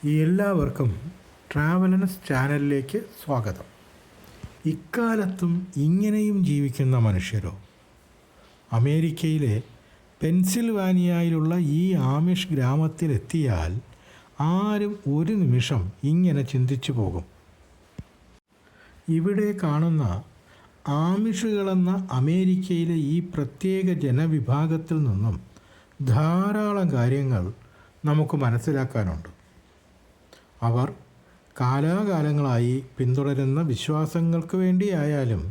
എല്ലാവർക്കും ട്രാവലൻസ് ചാനലിലേക്ക് സ്വാഗതം. ഇക്കാലത്തും ഇങ്ങനെയും ജീവിക്കുന്ന മനുഷ്യരോ? അമേരിക്കയിലെ പെൻസിൽവാനിയയിലുള്ള ഈ ആമിഷ് ഗ്രാമത്തിലെത്തിയാൽ ആരും ഒരു നിമിഷം ഇങ്ങനെ ചിന്തിച്ചു പോകും. ഇവിടെ കാണുന്ന ആമിഷുകളെന്ന അമേരിക്കയിലെ ഈ പ്രത്യേക ജനവിഭാഗത്തിൽ നിന്നും ധാരാളം കാര്യങ്ങൾ നമുക്ക് മനസ്സിലാക്കാനുണ്ട്. അവർ കാലാകാലങ്ങളായി പിന്തുടരുന്ന വിശ്വാസങ്ങൾക്ക് വേണ്ടിയായാലും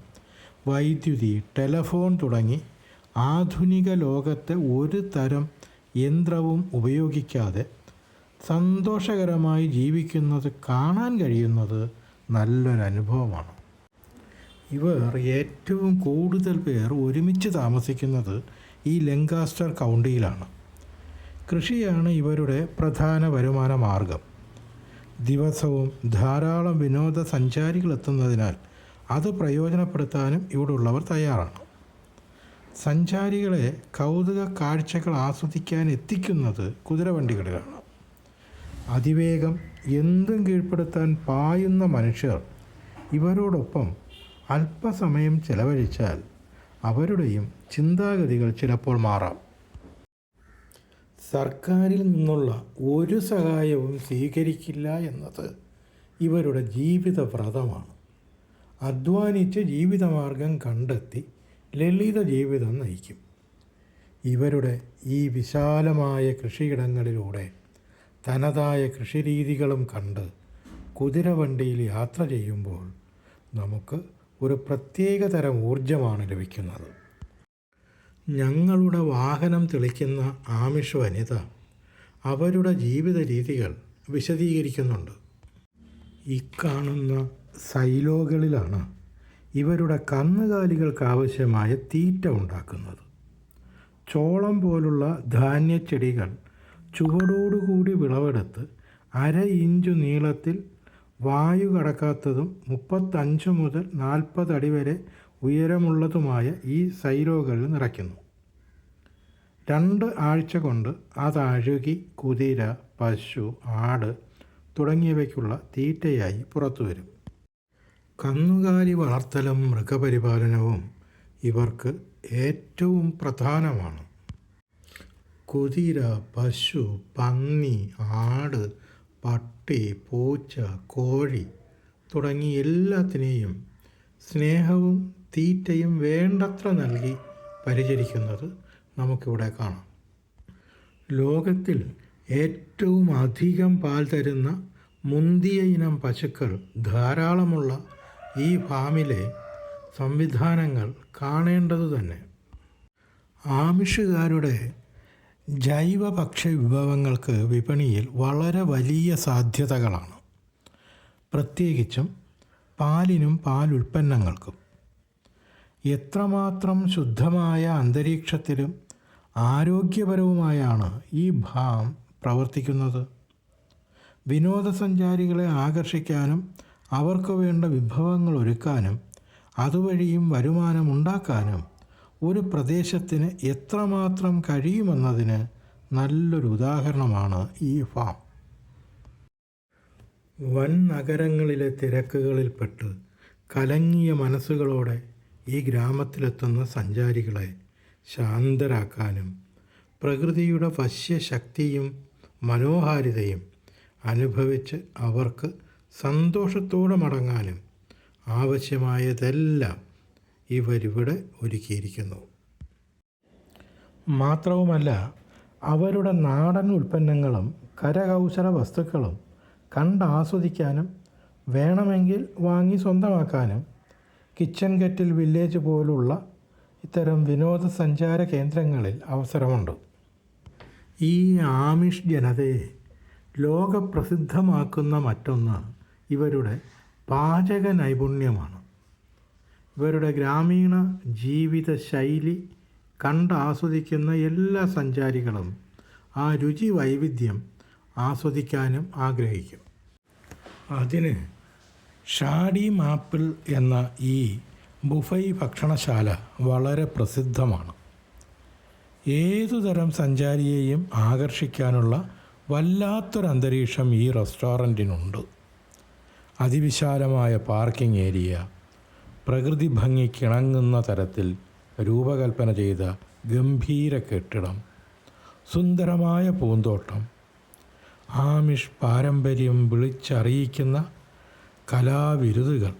വൈദ്യുതി, ടെലഫോൺ തുടങ്ങി ആധുനിക ലോകത്തെ ഒരു തരം യന്ത്രവും ഉപയോഗിക്കാതെ സന്തോഷകരമായി ജീവിക്കുന്നത് കാണാൻ കഴിയുന്നത് നല്ലൊരനുഭവമാണ്. ഇവർ ഏറ്റവും കൂടുതൽ പേർ ഒരുമിച്ച് താമസിക്കുന്നത് ഈ ലങ്കാസ്റ്റർ കൗണ്ടിയിലാണ്. കൃഷിയാണ് ഇവരുടെ പ്രധാന വരുമാന മാർഗം. ദിവസവും ധാരാളം വിനോദസഞ്ചാരികൾ എത്തുന്നതിനാൽ അത് പ്രയോജനപ്പെടുത്താനും ഇവിടെയുള്ളവർ തയ്യാറാണ്. സഞ്ചാരികളെ കൗതുക കാഴ്ചകൾ ആസ്വദിക്കാൻ എത്തിക്കുന്നത് കുതിരവണ്ടികളിലാണ്. അതിവേഗം എന്തും കീഴ്പ്പെടുത്താൻ പായുന്ന മനുഷ്യർ ഇവരോടൊപ്പം അല്പസമയം ചെലവഴിച്ചാൽ അവരുടെയും ചിന്താഗതികൾ ചിലപ്പോൾ മാറാം. സർക്കാരിൽ നിന്നുള്ള ഒരു സഹായവും സ്വീകരിക്കില്ല എന്നത് ഇവരുടെ ജീവിതവ്രതമാണ്. അധ്വാനിച്ച് ജീവിതമാർഗം കണ്ടെത്തി ലളിത ജീവിതം നയിക്കും. ഇവരുടെ ഈ വിശാലമായ കൃഷിയിടങ്ങളിലൂടെ തനതായ കൃഷിരീതികളും കണ്ട് കുതിരവണ്ടിയിൽ യാത്ര ചെയ്യുമ്പോൾ നമുക്ക് ഒരു പ്രത്യേക തരം ഊർജമാണ് ലഭിക്കുന്നത്. ഞങ്ങളുടെ വാഹനം തെളിക്കുന്ന ആമിഷ് വനിത അവരുടെ ജീവിത രീതികൾ വിശദീകരിക്കുന്നുണ്ട്. ഇക്കാണുന്ന സൈലോകളിലാണ് ഇവരുടെ കന്നുകാലികൾക്കാവശ്യമായ തീറ്റ ഉണ്ടാക്കുന്നത്. ചോളം പോലുള്ള ധാന്യച്ചെടികൾ ചുവടോടുകൂടി വിളവെടുത്ത് 1/2 ഇഞ്ച് നീളത്തിൽ വായു കടക്കാത്തതും 35 മുതൽ 40 അടി വരെ ഉയരമുള്ളതുമായ ഈ സൈലോകളിൽ നിറയ്ക്കുന്നു. 2 ആഴ്ച കൊണ്ട് അതഴുകി കുതിര, പശു, ആട് തുടങ്ങിയവയ്ക്കുള്ള തീറ്റയായി പുറത്തു വരും. കന്നുകാലി വളർത്തലും മൃഗപരിപാലനവും ഇവർക്ക് ഏറ്റവും പ്രധാനമാണ്. കുതിര, പശു, പന്നി, ആട്, പട്ടി, പൂച്ച, കോഴി തുടങ്ങി എല്ലാത്തിനെയും സ്നേഹവും തീറ്റയും വേണ്ടത്ര നൽകി പരിചരിക്കുന്നത് നമുക്കിവിടെ കാണാം. ലോകത്തിൽ ഏറ്റവും അധികം പാൽ തരുന്ന മുന്തിയ ഇനം പശുക്കൾ ധാരാളമുള്ള ഈ ഫാമിലെ സംവിധാനങ്ങൾ കാണേണ്ടതു തന്നെ. ആമിഷുകാരുടെ ജൈവ ഭക്ഷ്യ വിഭവങ്ങൾക്ക് വിപണിയിൽ വളരെ വലിയ സാധ്യതകളാണ്. പ്രത്യേകിച്ചും പാലിനും പാലുൽപ്പന്നങ്ങൾക്കും. എത്രമാത്രം ശുദ്ധമായ അന്തരീക്ഷത്തിലും ആരോഗ്യപരവുമായാണ് ഈ ഫാം പ്രവർത്തിക്കുന്നത്. വിനോദസഞ്ചാരികളെ ആകർഷിക്കാനും അവർക്ക് വേണ്ട വിഭവങ്ങൾ ഒരുക്കാനും അതുവഴിയും വരുമാനമുണ്ടാക്കാനും ഒരു പ്രദേശത്തിന് എത്രമാത്രം കഴിയുമെന്നതിന് നല്ലൊരു ഉദാഹരണമാണ് ഈ ഫാം. വൻ നഗരങ്ങളിലെ തിരക്കുകളിൽപ്പെട്ട് കലങ്ങിയ മനസ്സുകളോടെ ഈ ഗ്രാമത്തിലെത്തുന്ന സഞ്ചാരികളെ ശാന്തരാക്കാനും പ്രകൃതിയുടെ വശ്യശക്തിയും മനോഹാരിതയും അനുഭവിച്ച് അവർക്ക് സന്തോഷത്തോടെ മടങ്ങാനും ആവശ്യമായതെല്ലാം ഇവരിവിടെ ഒരുക്കിയിരിക്കുന്നു. മാത്രവുമല്ല, അവരുടെ നാടൻ ഉൽപ്പന്നങ്ങളും കരകൗശല വസ്തുക്കളും കണ്ടാസ്വദിക്കാനും വേണമെങ്കിൽ വാങ്ങി സ്വന്തമാക്കാനും കിച്ചൺ കെറ്റിൽ വില്ലേജ് പോലുള്ള ഇത്തരം വിനോദസഞ്ചാര കേന്ദ്രങ്ങളിൽ അവസരമുണ്ട്. ഈ ആമിഷ് ജനതയെ ലോകപ്രസിദ്ധമാക്കുന്ന മറ്റൊന്ന് ഇവരുടെ പാചക നൈപുണ്യമാണ്. ഇവരുടെ ഗ്രാമീണ ജീവിത ശൈലി കണ്ടാസ്വദിക്കുന്ന എല്ലാ സഞ്ചാരികളും ആ രുചി വൈവിധ്യം ആസ്വദിക്കാനും ആഗ്രഹിക്കും. അതിന് ഷാഡി മാപ്പിൾ എന്ന ഈ ബുഫൈ ഭക്ഷണശാല വളരെ പ്രസിദ്ധമാണ്. ഏതുതരം സഞ്ചാരിയെയും ആകർഷിക്കാനുള്ള വല്ലാത്തൊരന്തരീക്ഷം ഈ റെസ്റ്റോറൻറ്റിനുണ്ട്. അതിവിശാലമായ പാർക്കിംഗ് ഏരിയ, പ്രകൃതി ഭംഗിക്കിണങ്ങുന്ന തരത്തിൽ രൂപകൽപ്പന ചെയ്ത ഗംഭീര കെട്ടിടം, സുന്ദരമായ പൂന്തോട്ടം, ആമിഷ് പാരമ്പര്യം വിളിച്ചറിയിക്കുന്ന കലാവിരുതുകൾ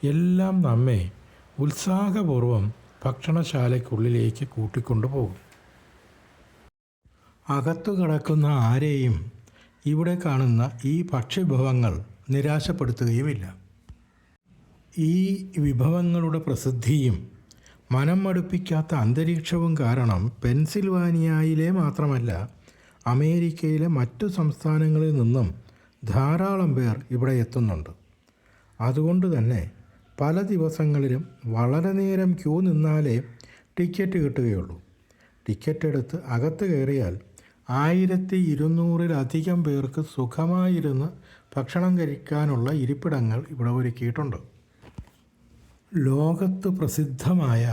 എല്ലാം നമ്മെ ഉത്സാഹപൂർവം ഭക്ഷണശാലയ്ക്കുള്ളിലേക്ക് കൂട്ടിക്കൊണ്ടുപോകും. അകത്തു കിടക്കുന്ന ആരെയും ഇവിടെ കാണുന്ന ഈ ഭക്ഷ്യവിഭവങ്ങൾ നിരാശപ്പെടുത്തുകയുമില്ല. ഈ വിഭവങ്ങളുടെ പ്രസിദ്ധിയും മനം മടുപ്പിക്കാത്ത അന്തരീക്ഷവും കാരണം പെൻസിൽവാനിയയിലെ മാത്രമല്ല അമേരിക്കയിലെ മറ്റു സംസ്ഥാനങ്ങളിൽ നിന്നും ധാരാളം പേർ ഇവിടെ എത്തുന്നുണ്ട്. അതുകൊണ്ട് തന്നെ പല ദിവസങ്ങളിലും വളരെ നേരം ക്യൂ നിന്നാലേ ടിക്കറ്റ് കിട്ടുകയുള്ളൂ. ടിക്കറ്റ് എടുത്ത് അകത്ത് കയറിയാൽ 1200-ലധികം പേർക്ക് സുഖമായിരുന്ന് ഭക്ഷണം കഴിക്കാനുള്ള ഇരിപ്പിടങ്ങൾ ഇവിടെ ഒരുക്കിയിട്ടുണ്ട്. ലോകത്ത് പ്രസിദ്ധമായ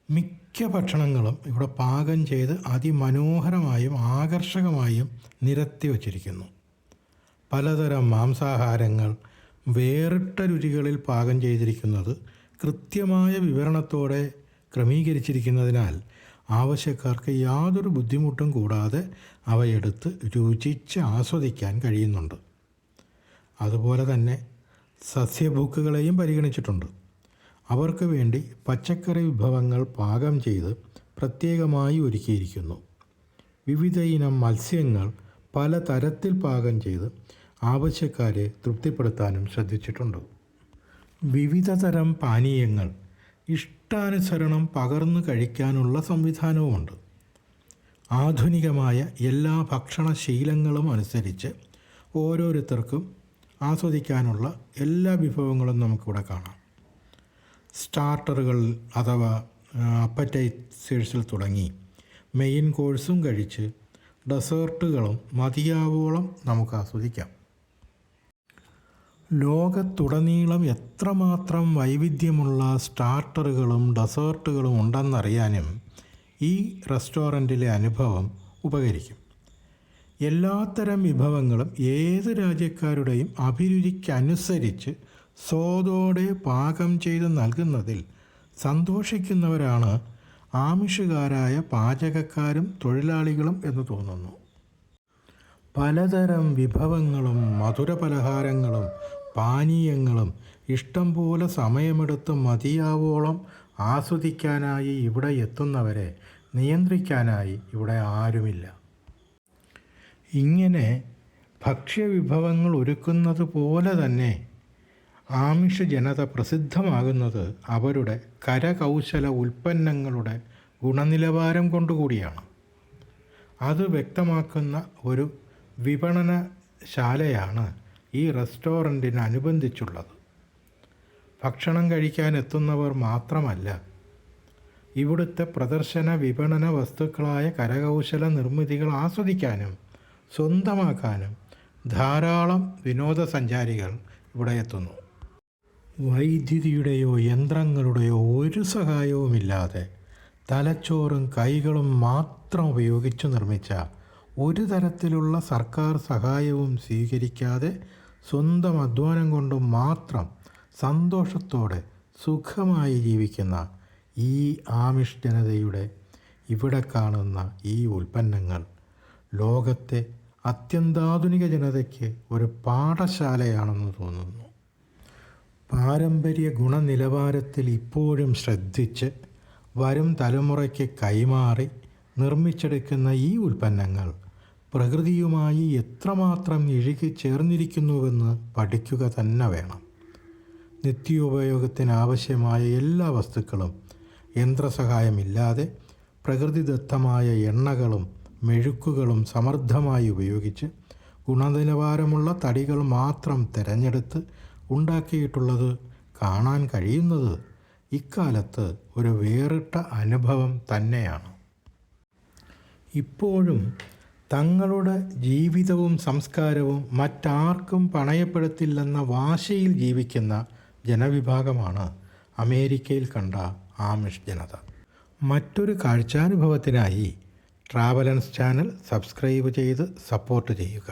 മിക്ക ഭക്ഷണങ്ങളും ഇവിടെ പാകം ചെയ്ത് അതിമനോഹരമായും ആകർഷകമായും നിരത്തി വച്ചിരിക്കുന്നു. പലതരം മാംസാഹാരങ്ങൾ വേറിട്ട രുചികളിൽ പാകം ചെയ്തിരിക്കുന്നത് കൃത്യമായ വിവരണത്തോടെ ക്രമീകരിച്ചിരിക്കുന്നതിനാൽ ആവശ്യക്കാർക്ക് യാതൊരു ബുദ്ധിമുട്ടും കൂടാതെ അവയെടുത്ത് രുചിച്ച് ആസ്വദിക്കാൻ കഴിയുന്നുണ്ട്. അതുപോലെ തന്നെ സസ്യഭുക്കുകളെയും പരിഗണിച്ചിട്ടുണ്ട്. അവർക്ക് വേണ്ടി പച്ചക്കറി വിഭവങ്ങൾ പാകം ചെയ്ത് പ്രത്യേകമായി ഒരുക്കിയിരിക്കുന്നു. വിവിധ ഇനം മത്സ്യങ്ങൾ പല തരത്തിൽ പാകം ചെയ്ത് ആവശ്യക്കാരെ തൃപ്തിപ്പെടുത്താനും ശ്രദ്ധിച്ചിട്ടുണ്ട്. വിവിധ തരം പാനീയങ്ങൾ ഇഷ്ടാനുസരണം പകർന്നു കഴിക്കാനുള്ള സംവിധാനവുമുണ്ട്. ആധുനികമായ എല്ലാ ഭക്ഷണശീലങ്ങളും അനുസരിച്ച് ഓരോരുത്തർക്കും ആസ്വദിക്കാനുള്ള എല്ലാ വിഭവങ്ങളും നമുക്കിവിടെ കാണാം. സ്റ്റാർട്ടറുകൾ അഥവാ അപ്പറ്റൈസേഴ്സിൽ തുടങ്ങി മെയിൻ കോഴ്സും കഴിച്ച് ഡെസേർട്ടുകളും മതിയാവോളം നമുക്ക് ആസ്വദിക്കാം. ലോകത്തുടനീളം എത്രമാത്രം വൈവിധ്യമുള്ള സ്റ്റാർട്ടറുകളും ഡെസേർട്ടുകളും ഉണ്ടെന്നറിയാനും ഈ റെസ്റ്റോറൻറ്റിലെ അനുഭവം ഉപകരിക്കും. എല്ലാത്തരം വിഭവങ്ങളും ഏത് രാജ്യക്കാരുടെയും അഭിരുചിക്കനുസരിച്ച് സ്വാദോടെ പാകം ചെയ്ത് നൽകുന്നതിൽ സന്തോഷിക്കുന്നവരാണ് ആമിഷുകാരായ പാചകക്കാരും തൊഴിലാളികളും എന്ന് തോന്നുന്നു. പലതരം വിഭവങ്ങളും മധുരപലഹാരങ്ങളും പാനീയങ്ങളും ഇഷ്ടം പോലെ സമയമെടുത്ത് മതിയാവോളം ആസ്വദിക്കാനായി ഇവിടെ എത്തുന്നവരെ നിയന്ത്രിക്കാനായി ഇവിടെ ആരുമില്ല. ഇങ്ങനെ ഭക്ഷ്യവിഭവങ്ങൾ ഒരുക്കുന്നത് പോലെ തന്നെ ആമിഷ ജനത പ്രസിദ്ധമാകുന്നത് അവരുടെ കരകൗശല ഉൽപ്പന്നങ്ങളുടെ ഗുണനിലവാരം കൊണ്ടുകൂടിയാണ്. അത് വ്യക്തമാക്കുന്ന ഒരു വിപണനശാലയാണ് ഈ റെസ്റ്റോറൻറ്റിനനുബന്ധിച്ചുള്ളത്. ഭക്ഷണം കഴിക്കാൻ എത്തുന്നവർ മാത്രമല്ല, ഇവിടുത്തെ പ്രദർശന വിപണന വസ്തുക്കളായ കരകൗശല നിർമ്മിതികൾ ആസ്വദിക്കാനും സ്വന്തമാക്കാനും ധാരാളം വിനോദസഞ്ചാരികൾ ഇവിടെ എത്തുന്നു. വൈദ്യുതിയുടെയോ യന്ത്രങ്ങളുടെയോ ഒരു സഹായവുമില്ലാതെ തലച്ചോറും കൈകളും മാത്രം ഉപയോഗിച്ച് നിർമ്മിച്ച ഒരു തരത്തിലുള്ള സർക്കാർ സഹായവും സ്വീകരിക്കാതെ സ്വന്തം അധ്വാനം കൊണ്ട് മാത്രം സന്തോഷത്തോടെ സുഖമായി ജീവിക്കുന്ന ഈ ആമിഷ് ജനതയുടെ ഇവിടെ കാണുന്ന ഈ ഉൽപ്പന്നങ്ങൾ ലോകത്തെ അത്യന്താധുനിക ജനതയ്ക്ക് ഒരു പാഠശാലയാണെന്ന് തോന്നുന്നു. പാരമ്പര്യ ഗുണനിലവാരത്തിൽ ഇപ്പോഴും ശ്രദ്ധിച്ച് വരും തലമുറയ്ക്ക് കൈമാറി നിർമ്മിച്ചെടുക്കുന്ന ഈ ഉൽപ്പന്നങ്ങൾ പ്രകൃതിയുമായി എത്രമാത്രം ഇഴുകിച്ചേർന്നിരിക്കുന്നുവെന്ന് പഠിക്കുക തന്നെ വേണം. നിത്യോപയോഗത്തിനാവശ്യമായ എല്ലാ വസ്തുക്കളും യന്ത്രസഹായമില്ലാതെ പ്രകൃതിദത്തമായ എണ്ണകളും മെഴുക്കുകളും സമൃദ്ധമായി ഉപയോഗിച്ച് ഗുണനിലവാരമുള്ള തടികൾ മാത്രം തിരഞ്ഞെടുത്ത് ഉണ്ടാക്കിയിട്ടുള്ളത് കാണാൻ കഴിയുന്നത് ഇക്കാലത്ത് ഒരു വേറിട്ട അനുഭവം തന്നെയാണ്. ഇപ്പോഴും തങ്ങളുടെ ജീവിതവും സംസ്കാരവും മറ്റാർക്കും പണയപ്പെടുത്തില്ലെന്ന വാശിയിൽ ജീവിക്കുന്ന ജനവിഭാഗമാണ് അമേരിക്കയിൽ കണ്ട ആമിഷ് ജനത. മറ്റൊരു കാഴ്ചാനുഭവത്തിനായി ട്രാവലൻസ് ചാനൽ സബ്സ്ക്രൈബ് ചെയ്ത് സപ്പോർട്ട് ചെയ്യുക.